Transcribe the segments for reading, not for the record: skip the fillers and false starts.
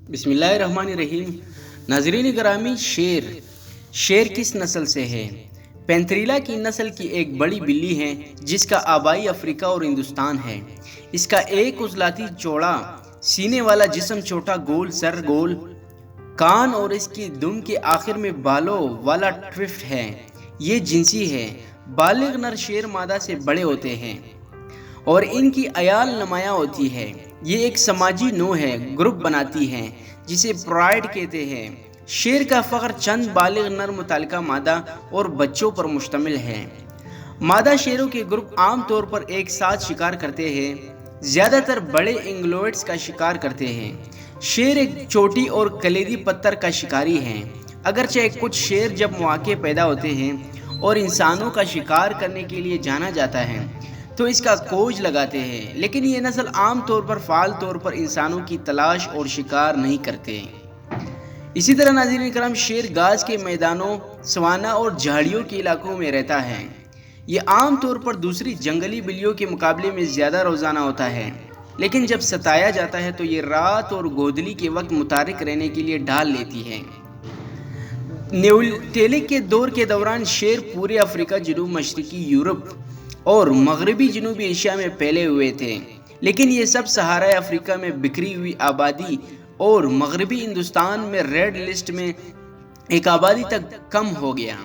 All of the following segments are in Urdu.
بسم اللہ الرحمن الرحیم۔ ناظرین گرامی، شیر کس نسل سے ہے؟ پینتھریلا کی نسل کی ایک بڑی بلی ہے جس کا آبائی افریقہ اور ہندوستان ہے۔ اس کا ایک عضلاتی چوڑا سینے والا جسم، چھوٹا گول سر، گول کان اور اس کی دم کے آخر میں بالوں والا ٹوفٹ ہے۔ یہ جنسی ہے۔ بالغ نر شیر مادہ سے بڑے ہوتے ہیں اور ان کی عیال نمایاں ہوتی ہے۔ یہ ایک سماجی نوع ہے، گروپ بناتی ہے جسے پرائڈ کہتے ہیں۔ شیر کا فخر چند بالغ نر متعلقہ مادہ اور بچوں پر مشتمل ہے۔ مادہ شیروں کے گروپ عام طور پر ایک ساتھ شکار کرتے ہیں، زیادہ تر بڑے انگلوئڈز کا شکار کرتے ہیں۔ شیر ایک چوٹی اور کلیدی پتھر کا شکاری ہے۔ اگرچہ کچھ شیر جب مواقع پیدا ہوتے ہیں اور انسانوں کا شکار کرنے کے لیے جانا جاتا ہے تو اس کا کوج لگاتے ہیں، لیکن یہ نسل عام طور پر فعال طور پر انسانوں کی تلاش اور شکار نہیں کرتے۔ اسی طرح ناظرین کرام، شیر گھاس کے میدانوں، سوانا اور جھاڑیوں کے علاقوں میں رہتا ہے۔ یہ عام طور پر دوسری جنگلی بلیوں کے مقابلے میں زیادہ روزانہ ہوتا ہے، لیکن جب ستایا جاتا ہے تو یہ رات اور گودلی کے وقت متحرک رہنے کے لیے ڈھال لیتی ہے۔ نیولتھک کے دور کے دوران شیر پورے افریقہ، جنوب مشرقی یورپ اور مغربی جنوبی ایشیا میں پھیلے ہوئے تھے، لیکن یہ سب صحارائے افریقہ میں بکھری ہوئی آبادی اور مغربی ہندوستان میں ریڈ لسٹ میں ایک آبادی تک کم ہو گیا۔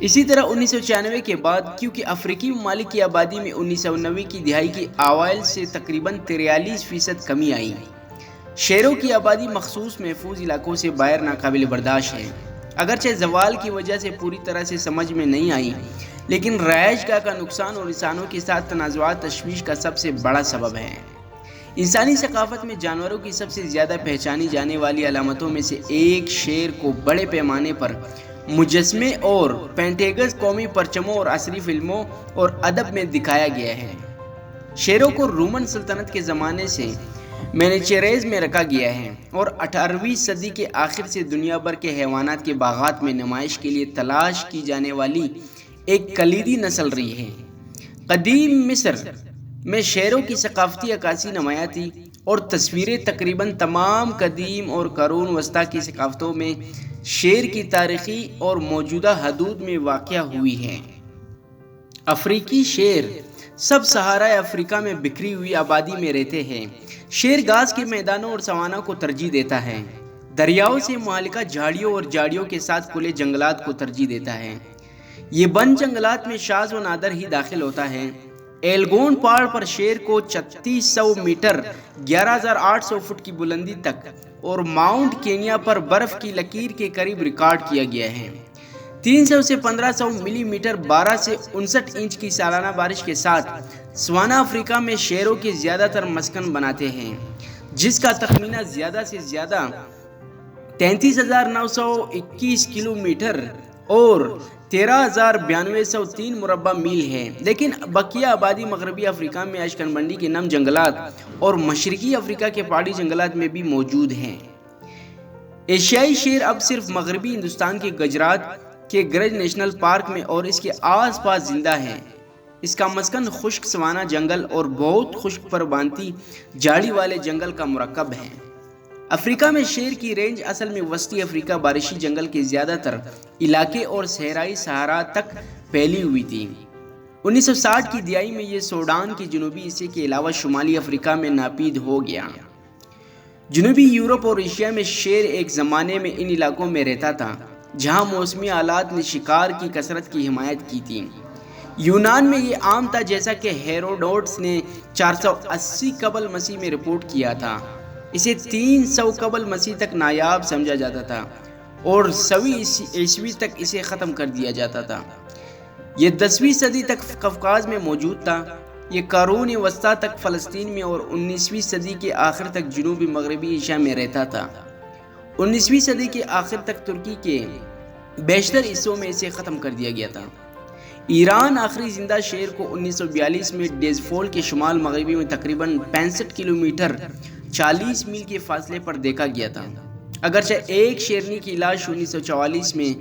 اسی طرح 1996 کے بعد، کیونکہ افریقی ممالک کی آبادی میں 1990 کی دہائی کے اوائل سے تقریباً 43% کمی آئی۔ شیروں کی آبادی مخصوص محفوظ علاقوں سے باہر ناقابل برداشت ہے۔ اگرچہ زوال کی وجہ سے پوری طرح سے سمجھ میں نہیں آئی، لیکن رہائش گاہ کا نقصان اور انسانوں کے ساتھ تنازعات تشویش کا سب سے بڑا سبب ہے۔ انسانی ثقافت میں جانوروں کی سب سے زیادہ پہچانی جانے والی علامتوں میں سے ایک شیر کو بڑے پیمانے پر مجسمے اور پینٹنگز، قومی پرچموں اور عصری فلموں اور ادب میں دکھایا گیا ہے۔ شیروں کو رومن سلطنت کے زمانے سے مینیچریز میں رکھا گیا ہے اور 18ویں صدی کے آخر سے دنیا بھر کے حیوانات کے باغات میں نمائش کے لیے تلاش کی جانے والی ایک کلیدی نسل رہی ہے۔ قدیم مصر میں شیروں کی ثقافتی عکاسی نمایاں تھی اور تصویریں تقریباً تمام قدیم اور قرون وسطیٰ کی ثقافتوں میں شیر کی تاریخی اور موجودہ حدود میں واقع ہوئی ہیں۔ افریقی شیر سب صحارائے افریقہ میں بکھری ہوئی آبادی میں رہتے ہیں۔ شیر گھاس کے میدانوں اور سوانا کو ترجیح دیتا ہے۔ دریاؤں سے متعلقہ جھاڑیوں اور جھاڑیوں کے ساتھ کھلے جنگلات کو ترجیح دیتا ہے۔ یہ بند جنگلات میں شاذ و نادر ہی داخل ہوتا ہے۔ ایلگون پہاڑ پر شیر کو 3600 میٹر 11800 فٹ کی بلندی تک اور ماؤنٹ کینیا پر برف کی لکیر کے قریب ریکارڈ کیا گیا ہے۔ 300 سے 1500 ملی میٹر 12 سے 59 انچ کی سالانہ بارش کے ساتھ سوانا افریقہ میں شیروں کے زیادہ تر مسکن بناتے ہیں، جس کا تخمینہ زیادہ سے زیادہ 33,921 کلومیٹر اور 13,923 مربع میل ہے، لیکن بقیہ آبادی مغربی افریقہ میں اشنکبندی کے نم جنگلات اور مشرقی افریقہ کے پہاڑی جنگلات میں بھی موجود ہیں۔ ایشیائی شیر اب صرف مغربی ہندوستان کے گجرات کے گرج نیشنل پارک میں اور اس کے آس پاس زندہ ہے۔ اس کا مسکن خشک سوانا جنگل اور بہت خشک پربانتی جھاڑی والے جنگل کا مرکب ہے۔ افریقہ میں شیر کی رینج اصل میں وسطی افریقہ بارشی جنگل کے زیادہ تر علاقے اور صحرائی صحرا تک پھیلی ہوئی تھی۔ 1960 کی دہائی میں یہ سوڈان کے جنوبی حصے کے علاوہ شمالی افریقہ میں ناپید ہو گیا۔ جنوبی یورپ اور ایشیا میں شیر ایک زمانے میں ان علاقوں میں رہتا تھا جہاں موسمی حالات نے شکار کی کثرت کی حمایت کی تھی۔ یونان میں یہ عام تھا، جیسا کہ ہیروڈوٹس نے 480 قبل مسیح میں رپورٹ کیا تھا۔ اسے 300 قبل مسیح تک نایاب سمجھا جاتا تھا اور 100ویں عیسوی تک اسے ختم کر دیا جاتا تھا۔ یہ 10ویں صدی تک قفقاز میں موجود تھا۔ یہ قرون وسطیٰ تک فلسطین میں اور 19ویں صدی کے آخر تک جنوبی مغربی ایشیا میں رہتا تھا۔ 19ویں صدی کے آخر تک ترکی کے بیشتر حصوں میں اسے ختم کر دیا گیا تھا۔ ایران آخری زندہ شیر کو 1942 میں ڈیزفول کے شمال مغربی میں تقریباً 65 کلومیٹر 40 میل کے فاصلے پر دیکھا گیا تھا، اگرچہ ایک شیرنی کی لاش 1944 میں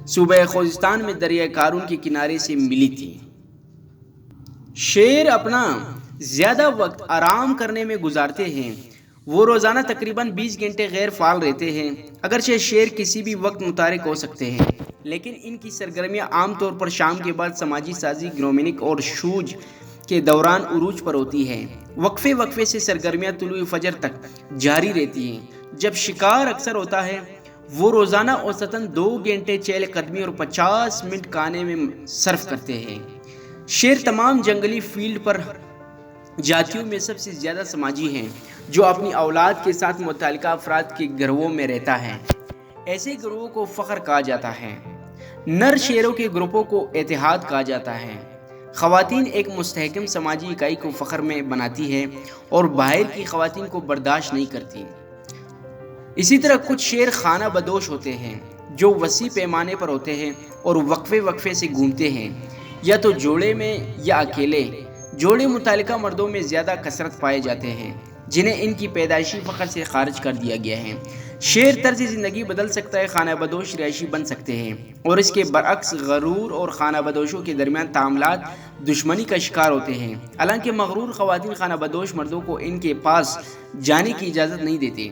صوبہ خوزستان میں دریائے قارون کے کنارے سے ملی تھی۔ شیر اپنا زیادہ وقت آرام کرنے میں گزارتے ہیں وہ روزانہ تقریباً 20 گھنٹے غیر فعال رہتے ہیں۔ اگرچہ شیر کسی بھی وقت متحرک ہو سکتے ہیں، لیکن ان کی سرگرمیاں عام طور پر شام کے بعد سماجی سازی، گرومنگ اور شوج کے دوران عروج پر ہوتی ہے۔ وقفے وقفے سے سرگرمیاں طلوع فجر تک جاری رہتی ہیں۔ جب شکار اکثر ہوتا ہے، وہ روزانہ اوسطاً 2 گھنٹے چہل قدمی اور 50 منٹ کھانے میں صرف کرتے ہیں۔ شیر تمام جنگلی فیلڈ پر جاتیوں میں سب سے زیادہ سماجی ہیں، جو اپنی اولاد کے ساتھ متعلقہ افراد کے گروہوں میں رہتا ہے۔ ایسے گروہوں کو فخر کہا جاتا ہے۔ نر شیروں کے گروپوں کو اتحاد کہا جاتا ہے۔ خواتین ایک مستحکم سماجی اکائی کو فخر میں بناتی ہے اور باہر کی خواتین کو برداشت نہیں کرتی۔ اسی طرح کچھ شیر خانہ بدوش ہوتے ہیں، جو وسیع پیمانے پر ہوتے ہیں اور وقفے وقفے سے گھومتے ہیں، یا تو جوڑے میں یا اکیلے۔ جوڑے متعلقہ مردوں میں زیادہ کثرت پائے جاتے ہیں، جنہیں ان کی پیدائشی فخر سے خارج کر دیا گیا ہے۔ شیر طرز زندگی بدل سکتا ہے، خانہ بدوش رہائشی بن سکتے ہیں، اور اس کے برعکس غرور اور خانہ بدوشوں کے درمیان تعاملات دشمنی کا شکار ہوتے ہیں۔ حالانکہ مغرور خواتین خانہ بدوش مردوں کو ان کے پاس جانے کی اجازت نہیں دیتے۔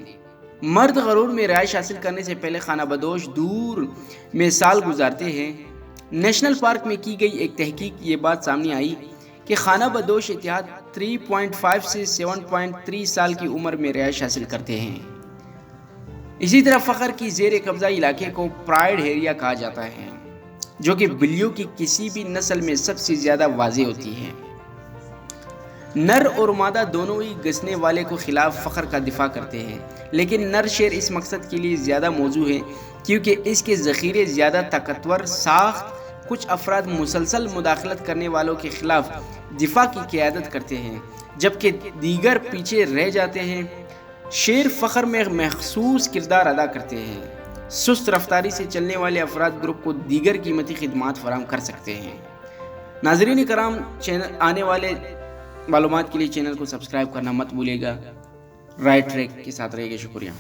مرد غرور میں رہائش حاصل کرنے سے پہلے خانہ بدوش دور میں سال گزارتے ہیں۔ نیشنل پارک میں کی گئی ایک تحقیق یہ بات سامنے آئی کہ خانہ بدوش اتحاد 3.5 سے 7.3 سال کی عمر میں رہائش حاصل کرتے ہیں۔ اسی طرح فخر کی زیر قبضہ علاقے کو پرائیڈ ایریا کہا جاتا ہے، جو کہ بلیوں کی کسی بھی نسل میں سب سے زیادہ واضح ہوتی ہے۔ نر اور مادہ دونوں ہی گھسنے والے کو خلاف فخر کا دفاع کرتے ہیں، لیکن نر شیر اس مقصد کے لیے زیادہ موزوں ہے کیونکہ اس کے ذخیرے زیادہ طاقتور ساخت۔ کچھ افراد مسلسل مداخلت کرنے والوں کے خلاف دفاع کی قیادت کرتے ہیں، جبکہ دیگر پیچھے رہ جاتے ہیں۔ شیر فخر میں مخصوص کردار ادا کرتے ہیں۔ سست رفتاری سے چلنے والے افراد گروپ کو دیگر قیمتی خدمات فراہم کر سکتے ہیں۔ ناظرین کرام، آنے والے معلومات کے لیے چینل کو سبسکرائب کرنا مت بھولیے گا۔ رائٹ ٹریک کے ساتھ رہیے گا۔ شکریہ۔